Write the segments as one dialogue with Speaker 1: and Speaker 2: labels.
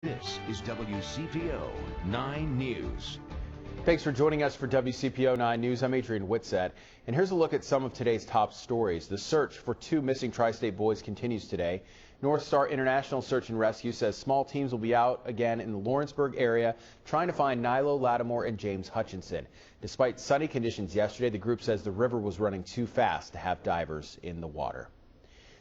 Speaker 1: This is WCPO 9 News.
Speaker 2: Thanks for joining us for WCPO 9 News. I'm Adrian Whitsett, and here's a look at some of today's top stories. The search for two missing tri-state boys continues today. North Star International Search and Rescue says small teams will be out again in the Lawrenceburg area trying to find Nilo Lattimore and James Hutchinson. Despite sunny conditions yesterday, the group says the river was running too fast to have divers in the water.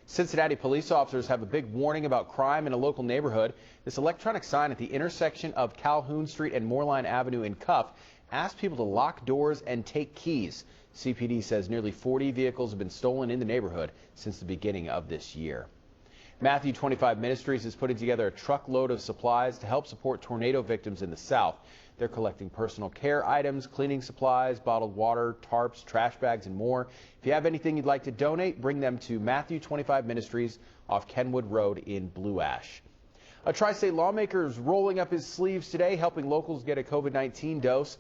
Speaker 2: Cincinnati police officers have a big warning about crime in a local neighborhood. This electronic sign at the intersection of Calhoun Street and Moorline Avenue in Cuff asks people to lock doors and take keys. CPD says nearly 40 vehicles have been stolen in the neighborhood since the beginning of this year. Matthew 25 Ministries is putting together a truckload of supplies to help support tornado victims in the South. They're collecting personal care items, cleaning supplies, bottled water, tarps, trash bags, and more. If you have anything you'd like to donate, bring them to Matthew 25 Ministries off Kenwood Road in Blue Ash. A tri-state lawmaker is rolling up his sleeves today, helping locals get a COVID-19 dose.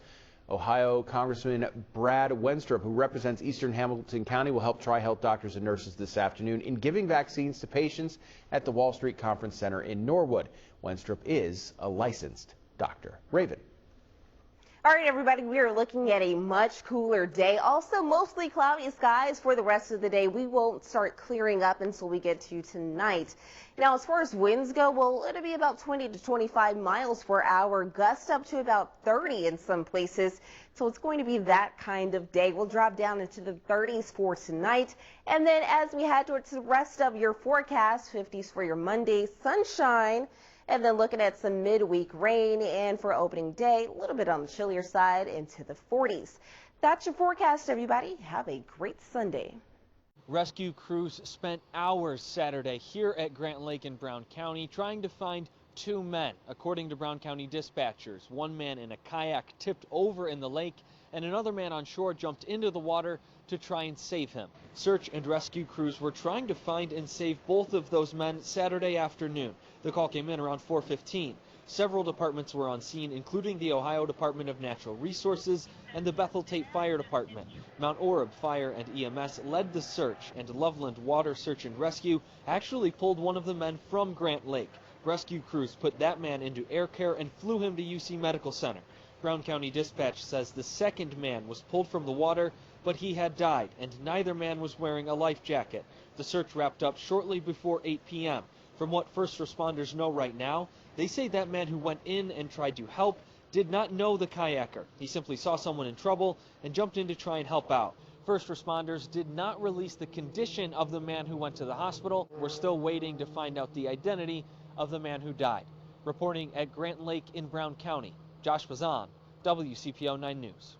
Speaker 2: Ohio Congressman Brad Wenstrup, who represents Eastern Hamilton County, will help Tri-Health doctors and nurses this afternoon in giving vaccines to patients at the Wall Street Conference Center in Norwood. Wenstrup is a licensed doctor. Raven.
Speaker 3: All right, everybody, we are looking at a much cooler day. Also, mostly cloudy skies for the rest of the day. We won't start clearing up until we get to tonight. Now, as far as winds go, well, it'll be about 20 to 25 miles per hour, gusts up to about 30 in some places. So it's going to be that kind of day. We'll drop down into the 30s for tonight. And then as we head towards the rest of your forecast, 50s for your Monday, sunshine. And then looking at some midweek rain, and for opening day, a little bit on the chillier side into the 40s. That's your forecast, everybody. Have a great Sunday.
Speaker 4: Rescue crews spent hours Saturday here at Grant Lake in Brown County trying to find two men. According to Brown County dispatchers, one man in a kayak tipped over in the lake and another man on shore jumped into the water to try and save him. Search and rescue crews were trying to find and save both of those men Saturday afternoon. The call came in around 4:15. Several departments were on scene, including the Ohio Department of Natural Resources and the Bethel Tate Fire Department. Mount Orab Fire and EMS led the search, and Loveland Water Search and Rescue actually pulled one of the men from Grant Lake. Rescue crews put that man into air care and flew him to UC Medical Center. Brown County Dispatch says the second man was pulled from the water, but he had died, and neither man was wearing a life jacket. The search wrapped up shortly before 8 p.m. From what first responders know right now, they say that man who went in and tried to help did not know the kayaker. He simply saw someone in trouble and jumped in to try and help out. First responders did not release the condition of the man who went to the hospital. We're still waiting to find out the identity of the man who died. Reporting at Grant Lake in Brown County, Josh Bazan, WCPO 9 News.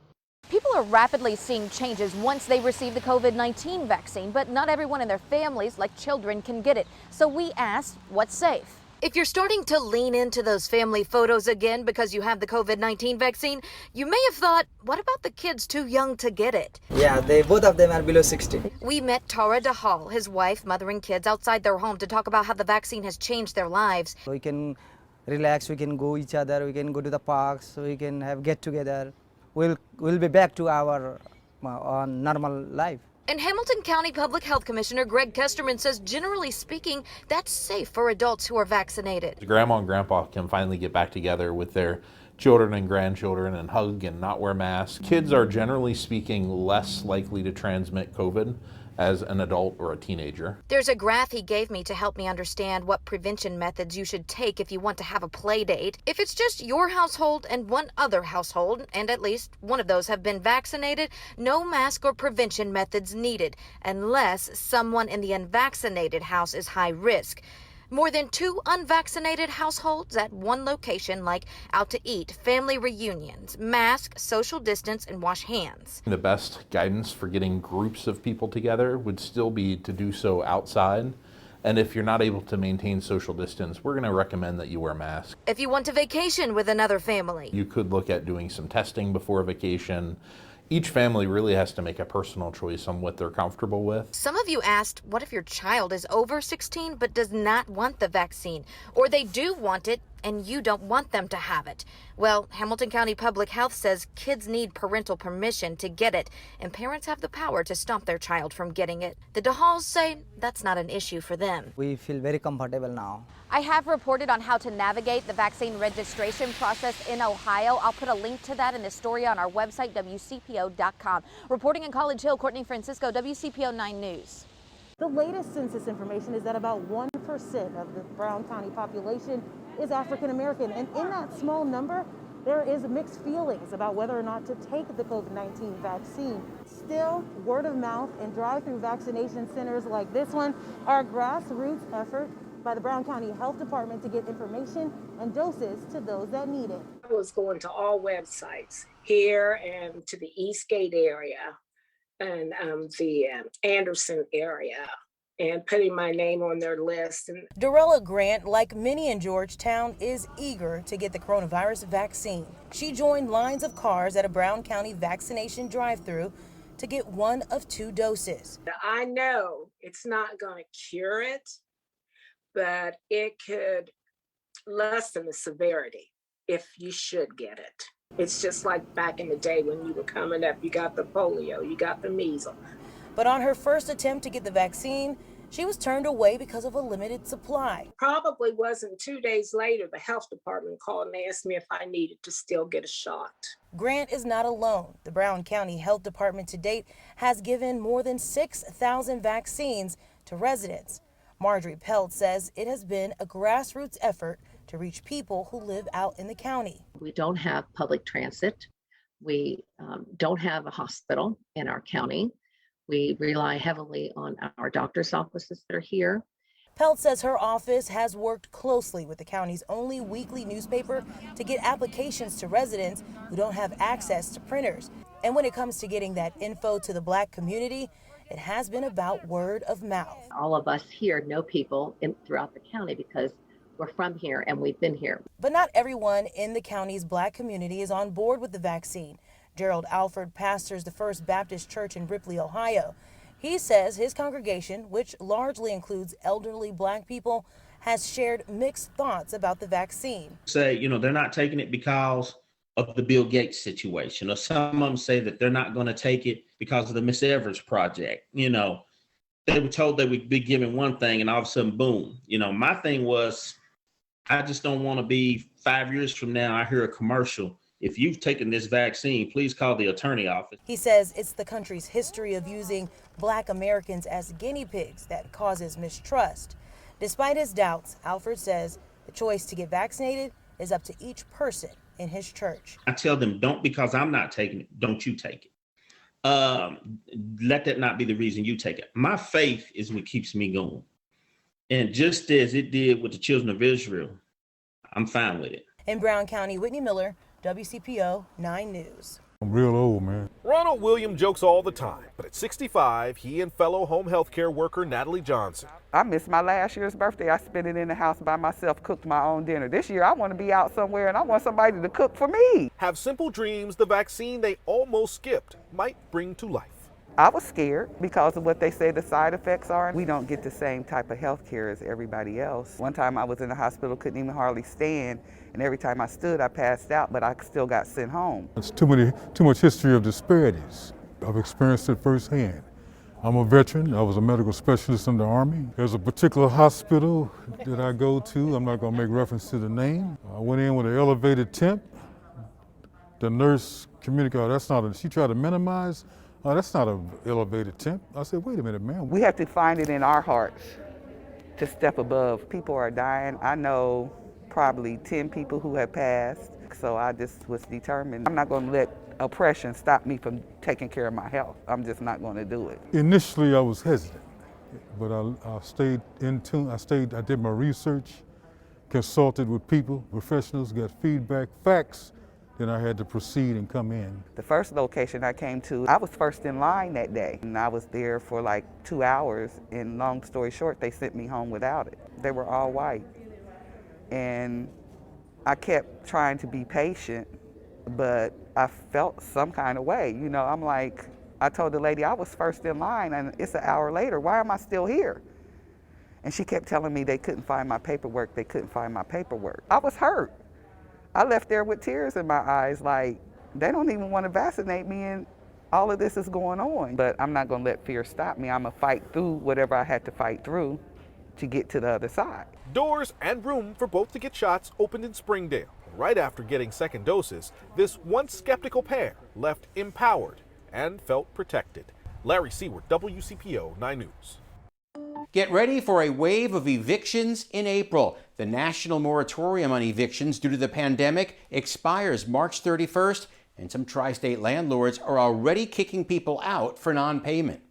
Speaker 5: People are rapidly seeing changes once they receive the COVID-19 vaccine, but not everyone in their families, like children, can get it. So we asked, what's safe? If you're starting to lean into those family photos again because you have the COVID-19 vaccine, you may have thought, what about the kids too young to get it?
Speaker 6: Yeah, both of them are below 16.
Speaker 5: We met Tara DeHall, his wife, mothering kids outside their home to talk about how the vaccine has changed their lives.
Speaker 6: We can relax, we can go each other, we can go to the parks, we can have get together. We'll be back to our normal life.
Speaker 5: And Hamilton County Public Health Commissioner Greg Kesterman says, generally speaking, that's safe for adults who are vaccinated.
Speaker 7: Grandma and grandpa can finally get back together with their children and grandchildren and hug and not wear masks. Kids are generally speaking less likely to transmit COVID as an adult or a teenager.
Speaker 5: There's a graph he gave me to help me understand what prevention methods you should take if you want to have a play date. If it's just your household and one other household, and at least one of those have been vaccinated, no mask or prevention methods needed, unless someone in the unvaccinated house is high risk. More than 2 unvaccinated households at one location, like out to eat, family reunions, mask, social distance, and wash hands.
Speaker 7: The best guidance for getting groups of people together would still be to do so outside. And if you're not able to maintain social distance, we're going to recommend that you wear a mask.
Speaker 5: If you want to vacation with another family,
Speaker 7: you could look at doing some testing before vacation. Each family really has to make a personal choice on what they're comfortable with.
Speaker 5: Some of you asked, what if your child is over 16 but does not want the vaccine? Or they do want it, and you don't want them to have it. Well, Hamilton County Public Health says kids need parental permission to get it, and parents have the power to stop their child from getting it. The DeHalls say that's not an issue for them.
Speaker 6: We feel very comfortable now.
Speaker 8: I have reported on how to navigate the vaccine registration process in Ohio. I'll put a link to that in the story on our website, WCPO.com. Reporting in College Hill, Courtney Francisco, WCPO 9 News.
Speaker 9: The latest census information is that about 1% of the Brown County population is African American, and in that small number, there is mixed feelings about whether or not to take the COVID-19 vaccine. Still, word of mouth and drive-through vaccination centers like this one are a grassroots effort by the Brown County Health Department to get information and doses to those that need it.
Speaker 10: I was going to all websites here and to the Eastgate area and the Anderson area, and putting my name on their list. And
Speaker 11: Dorella Grant, like many in Georgetown, is eager to get the coronavirus vaccine. She joined lines of cars at a Brown County vaccination drive-through to get one of 2 doses.
Speaker 10: I know it's not going to cure it, but it could lessen the severity if you should get it. It's just like back in the day when you were coming up, you got the polio, you got the measles.
Speaker 11: But on her first attempt to get the vaccine, she was turned away because of a limited supply.
Speaker 10: Probably wasn't 2 days later, the health department called and asked me if I needed to still get a shot.
Speaker 11: Grant is not alone. The Brown County Health Department to date has given more than 6,000 vaccines to residents. Marjorie Pelt says it has been a grassroots effort to reach people who live out in the county.
Speaker 12: We don't have public transit. We don't have a hospital in our county. We rely heavily on our doctor's offices that are here.
Speaker 11: Pelt says her office has worked closely with the county's only weekly newspaper to get applications to residents who don't have access to printers. And when it comes to getting that info to the Black community, it has been about word of mouth.
Speaker 12: All of us here know people throughout the county because we're from here and we've been here.
Speaker 11: But not everyone in the county's Black community is on board with the vaccine. Gerald Alford pastors the First Baptist Church in Ripley, Ohio. He says his congregation, which largely includes elderly Black people, has shared mixed thoughts about the vaccine.
Speaker 13: Say, they're not taking it because of the Bill Gates situation, or some of them say that they're not going to take it because of the Miss Evers project. They were told they would be given one thing and all of a sudden, boom. My thing was, I just don't want to be 5 years from now, I hear a commercial. If you've taken this vaccine, please call the attorney office.
Speaker 11: He says it's the country's history of using Black Americans as guinea pigs that causes mistrust. Despite his doubts, Alford says the choice to get vaccinated is up to each person in his church.
Speaker 13: I tell them, don't, because I'm not taking it, don't you take it. Let that not be the reason you take it. My faith is what keeps me going. And just as it did with the children of Israel, I'm fine with it.
Speaker 11: In Brown County, Whitney Miller, WCPO 9 News.
Speaker 14: I'm real old, man.
Speaker 15: Ronald William jokes all the time, but at 65, he and fellow home health care worker Natalie Johnson.
Speaker 16: I missed my last year's birthday. I spent it in the house by myself, cooked my own dinner. This year, I want to be out somewhere, and I want somebody to cook for me.
Speaker 15: Have simple dreams the vaccine they almost skipped might bring to life.
Speaker 16: I was scared because of what they say the side effects are. We don't get the same type of health care as everybody else. One time I was in the hospital, couldn't even hardly stand, and every time I stood, I passed out, but I still got sent home.
Speaker 14: It's too much history of disparities. I've experienced it firsthand. I'm a veteran. I was a medical specialist in the Army. There's a particular hospital that I go to. I'm not going to make reference to the name. I went in with an elevated temp. The nurse communicated, she tried to minimize. Oh, that's not an elevated temp. I said, wait a minute, man.
Speaker 16: We have to find it in our hearts to step above. People are dying. I know probably 10 people who have passed. So I just was determined. I'm not going to let oppression stop me from taking care of my health. I'm just not going to do it.
Speaker 14: Initially, I was hesitant, but I stayed in tune. I did my research, consulted with people, professionals, got feedback, facts. Then I had to proceed and come in.
Speaker 16: The first location I came to, I was first in line that day. And I was there for like 2 hours, and long story short, they sent me home without it. They were all white. And I kept trying to be patient, but I felt some kind of way. I'm like, I told the lady I was first in line, and it's an hour later. Why am I still here? And she kept telling me they couldn't find my paperwork, they couldn't find my paperwork. I was hurt. I left there with tears in my eyes, like, they don't even want to vaccinate me and all of this is going on. But I'm not going to let fear stop me. I'm going to fight through whatever I had to fight through to get to the other side.
Speaker 15: Doors and room for both to get shots opened in Springdale. Right after getting second doses, this once skeptical pair left empowered and felt protected. Larry Seward, WCPO 9 News.
Speaker 17: Get ready for a wave of evictions in April. The national moratorium on evictions due to the pandemic expires March 31st, and some tri-state landlords are already kicking people out for non-payment.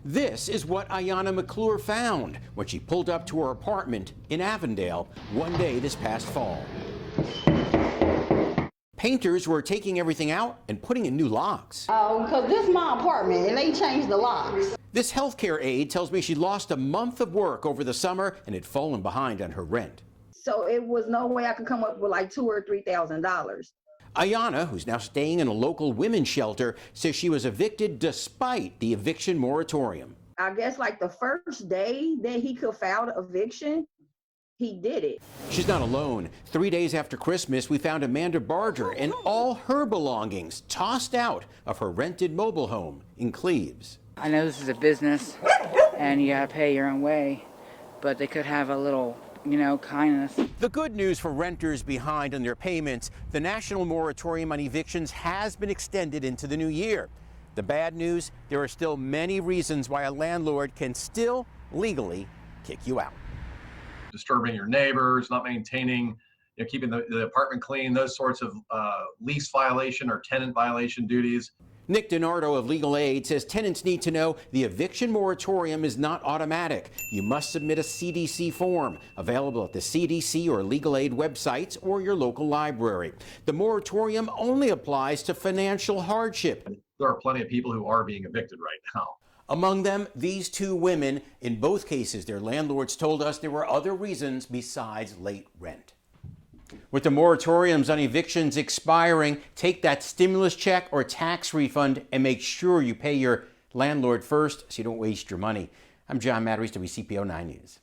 Speaker 17: This is what Ayanna McClure found when she pulled up to her apartment in Avondale one day this past fall. Painters were taking everything out and putting in new locks.
Speaker 18: Because this is my apartment and they changed the locks.
Speaker 17: This healthcare aide tells me she lost a month of work over the summer and had fallen behind on her rent.
Speaker 18: So it was no way I could come up with like $2,000 or $3,000.
Speaker 17: Ayanna, who's now staying in a local women's shelter, says she was evicted despite the eviction moratorium.
Speaker 18: I guess like the first day that he could file the eviction, he did it.
Speaker 17: She's not alone. 3 days after Christmas, we found Amanda Barger and all her belongings tossed out of her rented mobile home in Cleves.
Speaker 19: I know this is a business and you gotta pay your own way, but they could have a little, kindness.
Speaker 17: The good news for renters behind on their payments, the national moratorium on evictions has been extended into the new year. The bad news, there are still many reasons why a landlord can still legally kick you out.
Speaker 20: Disturbing your neighbors, not maintaining, keeping the apartment clean, those sorts of lease violation or tenant violation duties.
Speaker 17: Nick DiNardo of Legal Aid says tenants need to know the eviction moratorium is not automatic. You must submit a CDC form available at the CDC or Legal Aid websites or your local library. The moratorium only applies to financial hardship.
Speaker 20: There are plenty of people who are being evicted right now.
Speaker 17: Among them, these two women. In both cases, their landlords told us there were other reasons besides late rent. With the moratoriums on evictions expiring, take that stimulus check or tax refund and make sure you pay your landlord first so you don't waste your money. I'm John Matteries, WCPO 9 News.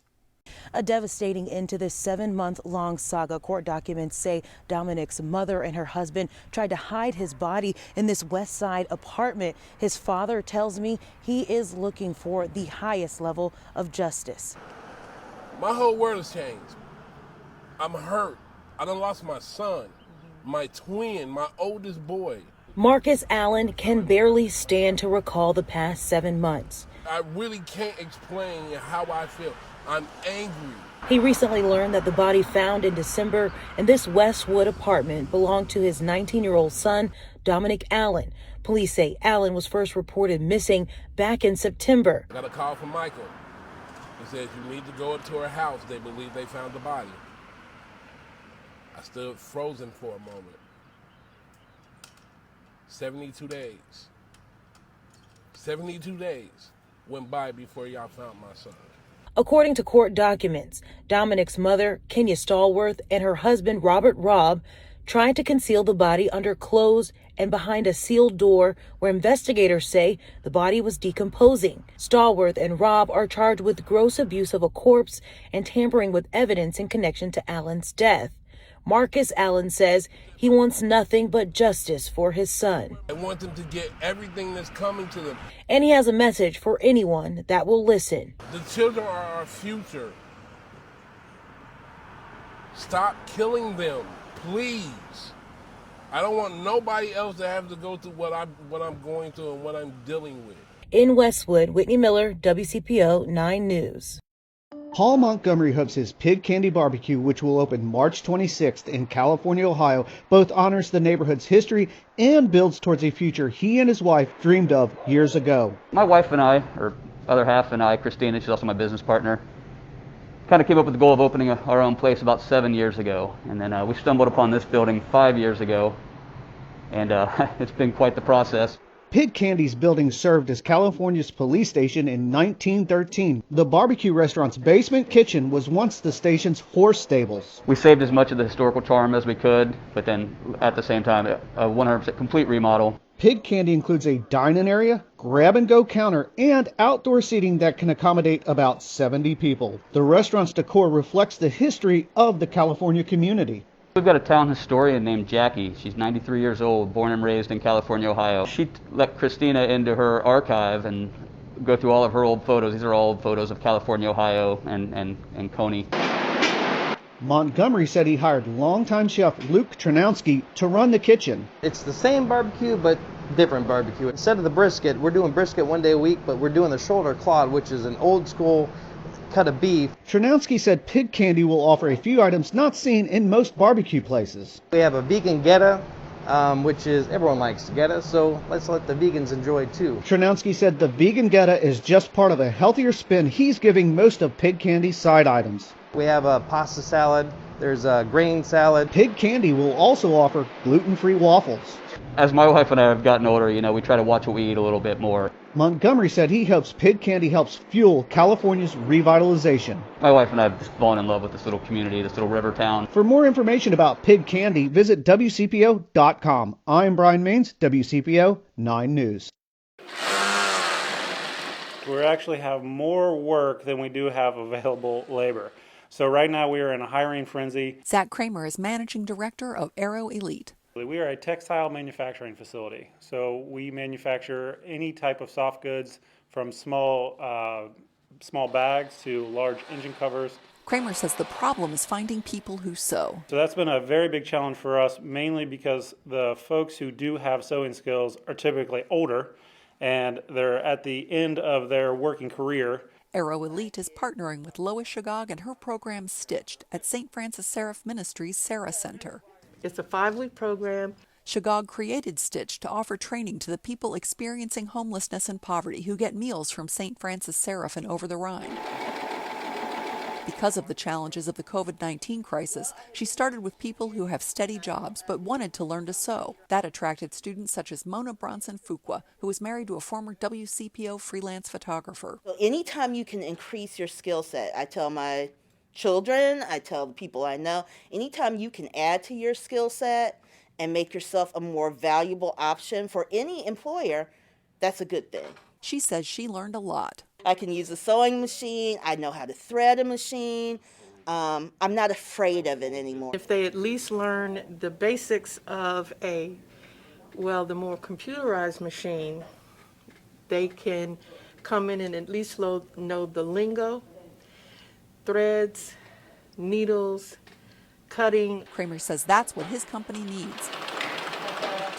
Speaker 11: A devastating end to this 7-month-long saga. Court documents say Dominic's mother and her husband tried to hide his body in this West Side apartment. His father tells me he is looking for the highest level of justice.
Speaker 21: My whole world has changed. I'm hurt. I done lost my son, my twin, my oldest boy.
Speaker 11: Marcus Allen can barely stand to recall the past 7 months.
Speaker 21: I really can't explain how I feel. I'm angry.
Speaker 11: He recently learned that the body found in December in this Westwood apartment belonged to his 19-year-old son, Dominic Allen. Police say Allen was first reported missing back in September.
Speaker 21: I got a call from Michael. He says you need to go up to her house. They believe they found the body. I stood frozen for a moment. 72 days. 72 days went by before y'all found my son.
Speaker 11: According to court documents, Dominic's mother, Kenya Stallworth, and her husband, Robert Robb, tried to conceal the body under clothes and behind a sealed door where investigators say the body was decomposing. Stallworth and Robb are charged with gross abuse of a corpse and tampering with evidence in connection to Allen's death. Marcus Allen says he wants nothing but justice for his son.
Speaker 21: I want them to get everything that's coming to them.
Speaker 11: And he has a message for anyone that will listen.
Speaker 21: The children are our future. Stop killing them, please. I don't want nobody else to have to go through what I'm going through and what I'm dealing with.
Speaker 11: In Westwood, Whitney Miller, WCPO 9 News.
Speaker 22: Paul Montgomery hopes his Pig Candy Barbecue, which will open March 26th in California, Ohio, both honors the neighborhood's history and builds towards a future he and his wife dreamed of years ago.
Speaker 23: My wife and I, or other half and I, Christina, she's also my business partner, kind of came up with the goal of opening our own place about 7 years ago. And then we stumbled upon this building 5 years ago, and it's been quite the process.
Speaker 22: Pig Candy's building served as California's police station in 1913. The barbecue restaurant's basement kitchen was once the station's horse stables.
Speaker 23: We saved as much of the historical charm as we could, but then at the same time, a 100% complete remodel.
Speaker 22: Pig Candy includes a dine-in area, grab-and-go counter, and outdoor seating that can accommodate about 70 people. The restaurant's decor reflects the history of the California community.
Speaker 23: We've got a town historian named Jackie. She's 93 years old, born and raised in California, Ohio. She let Christina into her archive and go through all of her old photos. These are all old photos of California, Ohio, and Coney.
Speaker 22: Montgomery said he hired longtime chef Luke Tranowski to run the kitchen.
Speaker 1: It's the same barbecue, but different barbecue. Instead of the brisket, we're doing brisket one day a week, but we're doing the shoulder clod, which is an old school cut of beef.
Speaker 22: Tranowski said Pig Candy will offer a few items not seen in most barbecue places.
Speaker 1: We have a vegan geta, which is, everyone likes geta, so let's let the vegans enjoy too.
Speaker 22: Tranowski said the vegan geta is just part of a healthier spin he's giving most of Pig Candy's side items.
Speaker 1: We have a pasta salad, there's a grain salad.
Speaker 22: Pig Candy will also offer gluten-free waffles.
Speaker 23: As my wife and I have gotten older, we try to watch what we eat a little bit more.
Speaker 22: Montgomery said he hopes Pig Candy helps fuel California's revitalization.
Speaker 23: My wife and I have just fallen in love with this little community, this little river town.
Speaker 22: For more information about Pig Candy, visit WCPO.com. I'm Brian Maines, WCPO 9 News.
Speaker 2: We actually have more work than we do have available labor. So right now we are in a hiring frenzy.
Speaker 3: Zach Kramer is managing director of Aero Elite.
Speaker 2: We are a textile manufacturing facility. So we manufacture any type of soft goods from small bags to large engine covers.
Speaker 3: Kramer says the problem is finding people who sew.
Speaker 2: So that's been a very big challenge for us, mainly because the folks who do have sewing skills are typically older and they're at the end of their working career.
Speaker 3: Aero Elite is partnering with Lois Shagog and her program Stitched at St. Francis Seraph Ministries Sarah Center.
Speaker 24: It's a 5-week program.
Speaker 3: Shagog created Stitch to offer training to the people experiencing homelessness and poverty who get meals from St. Francis Seraph and Over the Rhine. Because of the challenges of the COVID-19 crisis, she started with people who have steady jobs but wanted to learn to sew. That attracted students such as Mona Bronson Fuqua, who is married to a former WCPO freelance photographer.
Speaker 25: So anytime you can increase your skill set, I tell my children, I tell the people I know, anytime you can add to your skill set and make yourself a more valuable option for any employer, that's a good thing.
Speaker 3: She says she learned a lot.
Speaker 25: I can use a sewing machine. I know how to thread a machine. I'm not afraid of it anymore.
Speaker 24: If they at least learn the basics of the more computerized machine, they can come in and at least know the lingo, threads, needles, cutting.
Speaker 3: Kramer says that's what his company needs.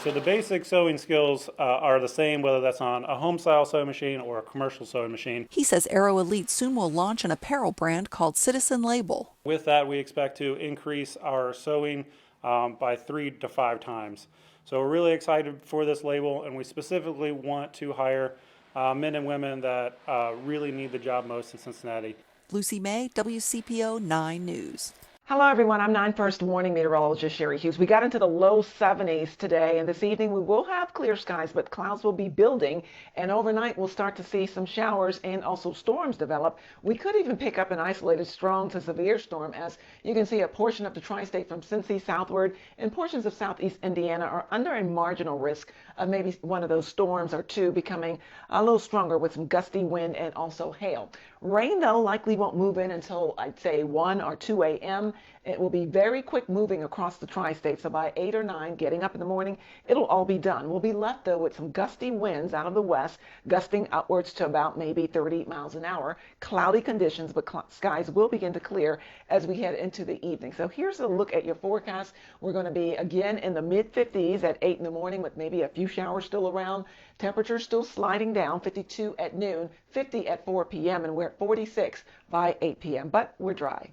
Speaker 2: So the basic sewing skills are the same, whether that's on a home-style sewing machine or a commercial sewing machine.
Speaker 3: He says Aero Elite soon will launch an apparel brand called Citizen Label.
Speaker 2: With that, we expect to increase our sewing by 3 to 5 times. So we're really excited for this label, and we specifically want to hire men and women that really need the job most in Cincinnati.
Speaker 3: Lucy May, WCPO 9 News.
Speaker 26: Hello, everyone. I'm 9 First Warning Meteorologist Sherry Hughes. We got into the low 70s today, and this evening we will have clear skies, but clouds will be building, and overnight we'll start to see some showers and also storms develop. We could even pick up an isolated strong to severe storm, as you can see a portion of the tri-state from Cincy southward and portions of southeast Indiana are under a marginal risk of maybe one of those storms or two becoming a little stronger with some gusty wind and also hail. Rain, though, likely won't move in until, I'd say, 1 or 2 a.m. It will be very quick moving across the tri-state, so by 8 or 9, getting up in the morning, it'll all be done. We'll be left, though, with some gusty winds out of the west, gusting upwards to about maybe 30 miles an hour. Cloudy conditions, but skies will begin to clear as we head into the evening. So here's a look at your forecast. We're going to be, again, in the mid-50s at 8 in the morning with maybe a few showers still around. Temperatures still sliding down, 52 at noon, 50 at 4 p.m., and we're at 46 by 8 p.m., but we're dry.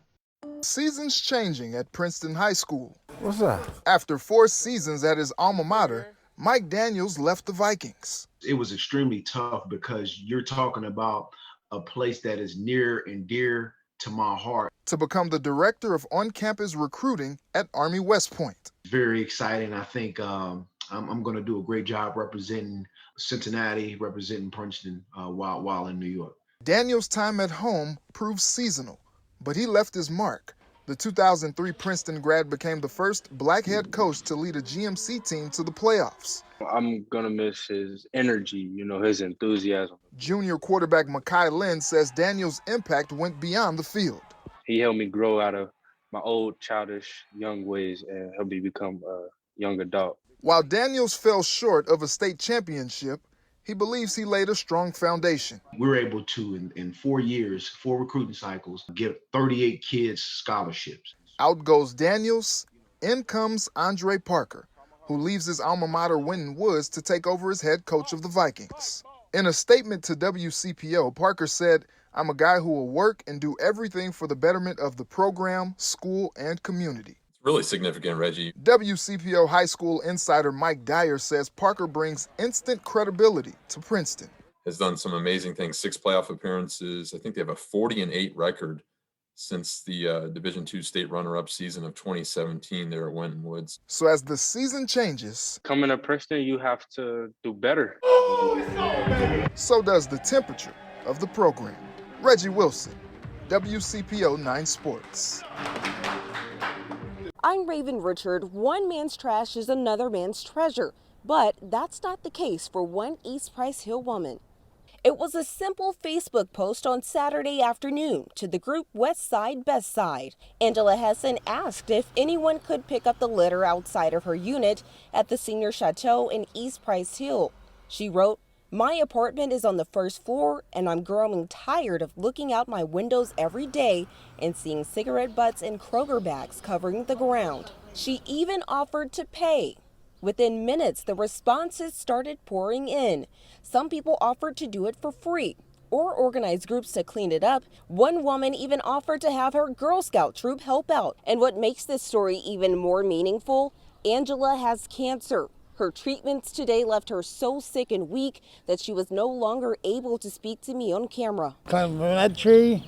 Speaker 27: Seasons changing at Princeton High School.
Speaker 28: What's that?
Speaker 27: After 4 seasons at his alma mater, Mike Daniels left the Vikings.
Speaker 29: It was extremely tough because you're talking about a place that is near and dear to my heart.
Speaker 27: To become the director of on-campus recruiting at Army West Point.
Speaker 29: Very exciting. I think I'm going to do a great job representing Cincinnati, representing Princeton while in New York.
Speaker 27: Daniels' time at home proved seasonal, but he left his mark The 2003 Princeton grad became the first black head coach to lead a GMC team to the playoffs.
Speaker 4: I'm going to miss his energy, his enthusiasm.
Speaker 27: Junior quarterback Mekhi Lynn says Daniels' impact went beyond the field.
Speaker 4: He helped me grow out of my old childish young ways and helped me become a young adult.
Speaker 27: While Daniels fell short of a state championship, he believes he laid a strong foundation.
Speaker 29: We were able to, in 4 years, 4 recruiting cycles, give 38 kids scholarships.
Speaker 27: Out goes Daniels, in comes Andre Parker, who leaves his alma mater Winton Woods to take over as head coach of the Vikings. In a statement to WCPO, Parker said, "I'm a guy who will work and do everything for the betterment of the program, school, and community."
Speaker 5: It's really significant, Reggie.
Speaker 27: WCPO high school insider Mike Dyer says Parker brings instant credibility to Princeton.
Speaker 5: Has done some amazing things, 6 playoff appearances. I think they have a 40-8 record since the Division II state runner-up season of 2017 there at Winton Woods.
Speaker 27: So as the season changes,
Speaker 4: Coming to Princeton, you have to do better.
Speaker 27: So does the temperature of the program. Reggie Wilson, WCPO 9 Sports.
Speaker 6: I'm Raven Richard. One man's trash is another man's treasure, but that's not the case for one East Price Hill woman. It was a simple Facebook post on Saturday afternoon to the group West Side Best Side. Angela Hessen asked if anyone could pick up the litter outside of her unit at the Senior Chateau in East Price Hill. She wrote, "My apartment is on the first floor and I'm growing tired of looking out my windows every day and seeing cigarette butts and Kroger bags covering the ground." She even offered to pay. Within minutes, the responses started pouring in. Some people offered to do it for free or organize groups to clean it up. One woman even offered to have her Girl Scout troop help out. And what makes this story even more meaningful, Angela has cancer. Her treatments today left her so sick and weak that she was no longer able to speak to me on camera.
Speaker 7: Come from that tree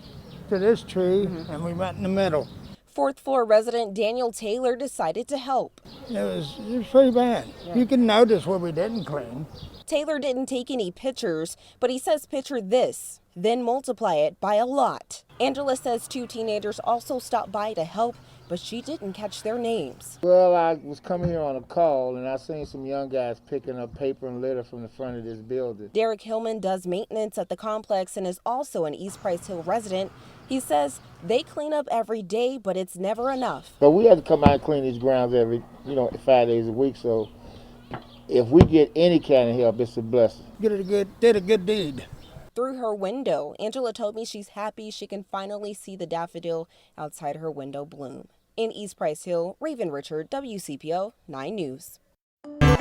Speaker 7: to this tree, and we met in the middle.
Speaker 6: Fourth floor resident Daniel Taylor decided to help.
Speaker 7: It was pretty bad. Yeah. You can notice where we didn't clean.
Speaker 6: Taylor didn't take any pictures, but he says picture this, then multiply it by a lot. Angela says 2 teenagers also stopped by to help, but she didn't catch their names.
Speaker 7: Well, I was coming here on a call, and I seen some young guys picking up paper and litter from the front of this building.
Speaker 6: Derek Hillman does maintenance at the complex and is also an East Price Hill resident. He says they clean up every day, but it's never enough.
Speaker 7: But we have to come out and clean these grounds every, 5 days a week. So if we get any kind of help, it's a blessing. Did a good deed.
Speaker 6: Through her window, Angela told me she's happy she can finally see the daffodil outside her window bloom. In East Price Hill, Raven Richard, WCPO 9 News.